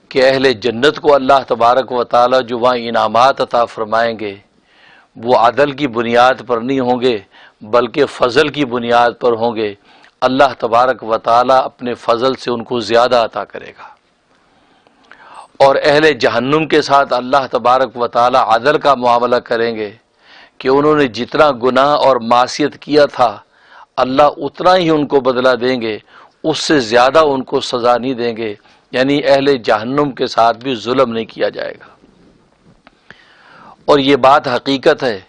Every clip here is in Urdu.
کہ اہل جنت کو اللہ تبارک و تعالی جو وہاں انعامات عطا فرمائیں گے وہ عدل کی بنیاد پر نہیں ہوں گے بلکہ فضل کی بنیاد پر ہوں گے۔ اللہ تبارک و تعالی اپنے فضل سے ان کو زیادہ عطا کرے گا۔ اور اہل جہنم کے ساتھ اللہ تبارک و تعالی عدل کا معاملہ کریں گے کہ انہوں نے جتنا گناہ اور معصیت کیا تھا اللہ اتنا ہی ان کو بدلہ دیں گے، اس سے زیادہ ان کو سزا نہیں دیں گے، یعنی اہل جہنم کے ساتھ بھی ظلم نہیں کیا جائے گا۔ اور یہ بات حقیقت ہے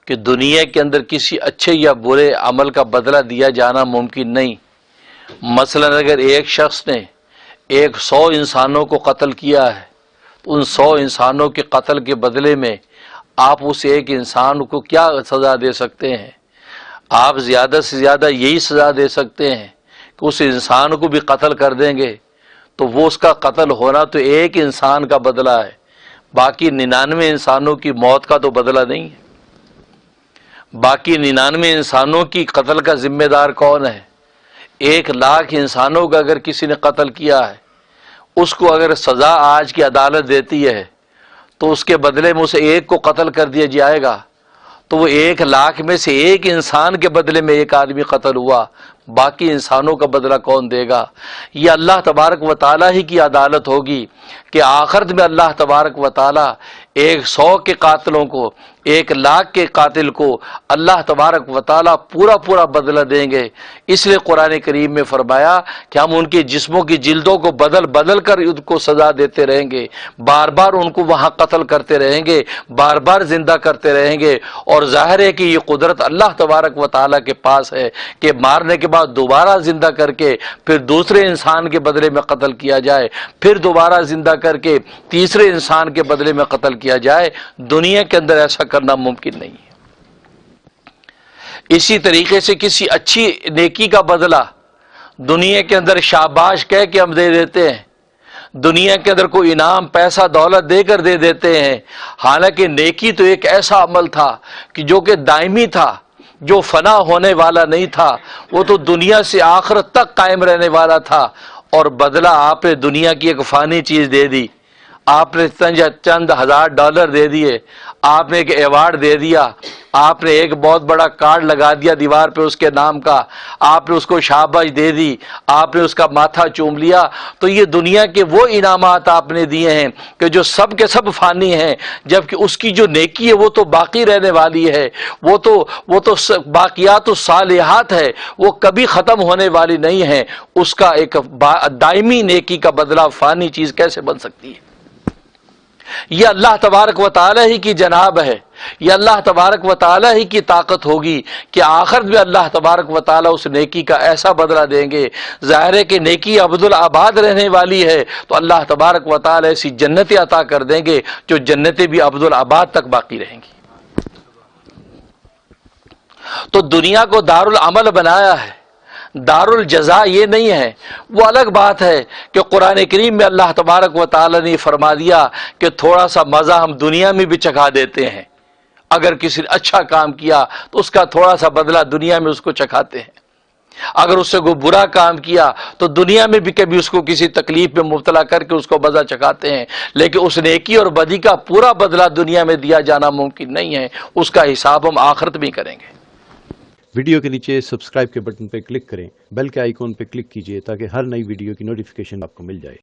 کہ دنیا کے اندر کسی اچھے یا برے عمل کا بدلہ دیا جانا ممکن نہیں۔ مثلا اگر ایک شخص نے 100 انسانوں کو قتل کیا ہے تو ان 100 انسانوں کے قتل کے بدلے میں آپ اس ایک انسان کو کیا سزا دے سکتے ہیں؟ آپ زیادہ سے زیادہ یہی سزا دے سکتے ہیں کہ اس انسان کو بھی قتل کر دیں گے تو وہ اس کا قتل ہونا تو ایک انسان کا بدلہ ہے، باقی 99 انسانوں کی موت کا تو بدلہ نہیں ہے۔ باقی 99 انسانوں کی قتل کا ذمہ دار کون ہے؟ 1,00,000 انسانوں کا اگر کسی نے قتل کیا ہے، اس کو اگر سزا آج کی عدالت دیتی ہے تو اس کے بدلے میں اسے ایک کو قتل کر دیا جائے گا، تو وہ 1,00,000 میں سے ایک انسان کے بدلے میں ایک آدمی قتل ہوا، باقی انسانوں کا بدلہ کون دے گا؟ یہ اللہ تبارک و تعالیٰ ہی کی عدالت ہوگی کہ آخرت میں اللہ تبارک و تعالیٰ 100 کے قاتلوں کو 1,00,000 کے قاتل کو اللہ تبارک و تعالیٰ پورا بدلہ دیں گے۔ اس لیے قرآن کریم میں فرمایا کہ ہم ان کے جسموں کی جلدوں کو بدل کر ان کو سزا دیتے رہیں گے، بار بار ان کو وہاں قتل کرتے رہیں گے، بار بار زندہ کرتے رہیں گے۔ اور ظاہر ہے کہ یہ قدرت اللہ تبارک و تعالیٰ کے پاس ہے کہ مارنے کے بعد دوبارہ زندہ کر کے پھر دوسرے انسان کے بدلے میں قتل کیا جائے، پھر دوبارہ زندہ کر کے تیسرے انسان کے بدلے میں قتل کیا جائے۔ دنیا کے اندر ایسا کرنا ممکن نہیں ہے۔ اسی طریقے سے کسی اچھی نیکی کا بدلہ دنیا کے اندر شاباش کہہ کے ہم دے دیتے ہیں، دنیا کے اندر کوئی انعام پیسہ دولت دے کر دے دیتے ہیں، حالانکہ نیکی تو ایک ایسا عمل تھا کہ جو کہ دائمی تھا، جو فنا ہونے والا نہیں تھا، وہ تو دنیا سے آخرت تک قائم رہنے والا تھا، اور بدلہ آپ نے دنیا کی ایک فانی چیز دے دی، آپ نے چند $1000 دے دیے، آپ نے ایک ایوارڈ دے دیا، آپ نے ایک بہت بڑا کارڈ لگا دیا دیوار پہ اس کے نام کا، آپ نے اس کو شاباش دے دی، آپ نے اس کا ماتھا چوم لیا، تو یہ دنیا کے وہ انعامات آپ نے دیے ہیں کہ جو سب کے سب فانی ہیں، جبکہ اس کی جو نیکی ہے وہ تو باقی رہنے والی ہے، وہ تو باقیات الصالحات ہے، وہ کبھی ختم ہونے والی نہیں ہے۔ اس کا ایک دائمی نیکی کا بدلہ فانی چیز کیسے بن سکتی ہے؟ یہ اللہ تبارک و تعالی ہی کی جناب ہے، یہ اللہ تبارک و تعالی ہی کی طاقت ہوگی کہ آخرت میں اللہ تبارک و تعالی اس نیکی کا ایسا بدلہ دیں گے۔ ظاہر ہے کہ نیکی عبدالآباد رہنے والی ہے تو اللہ تبارک و تعالی ایسی جنتیں عطا کر دیں گے جو جنتیں بھی عبدالآباد تک باقی رہیں گی۔ تو دنیا کو دارالعمل بنایا ہے، دار الجزا یہ نہیں ہے۔ وہ الگ بات ہے کہ قرآن کریم میں اللہ تبارک و تعالی نے فرما دیا کہ تھوڑا سا مزہ ہم دنیا میں بھی چکھا دیتے ہیں، اگر کسی نے اچھا کام کیا تو اس کا تھوڑا سا بدلہ دنیا میں اس کو چکھاتے ہیں، اگر اس سے کوئی برا کام کیا تو دنیا میں بھی کبھی اس کو کسی تکلیف میں مبتلا کر کے اس کو مزہ چکھاتے ہیں، لیکن اس نیکی اور بدی کا پورا بدلہ دنیا میں دیا جانا ممکن نہیں ہے، اس کا حساب ہم آخرت میں کریں گے۔ ویڈیو کے نیچے سبسکرائب کے بٹن پہ کلک کریں، بیل کے آئیکن پہ کلک کیجئے تاکہ ہر نئی ویڈیو کی نوٹیفیکیشن آپ کو مل جائے۔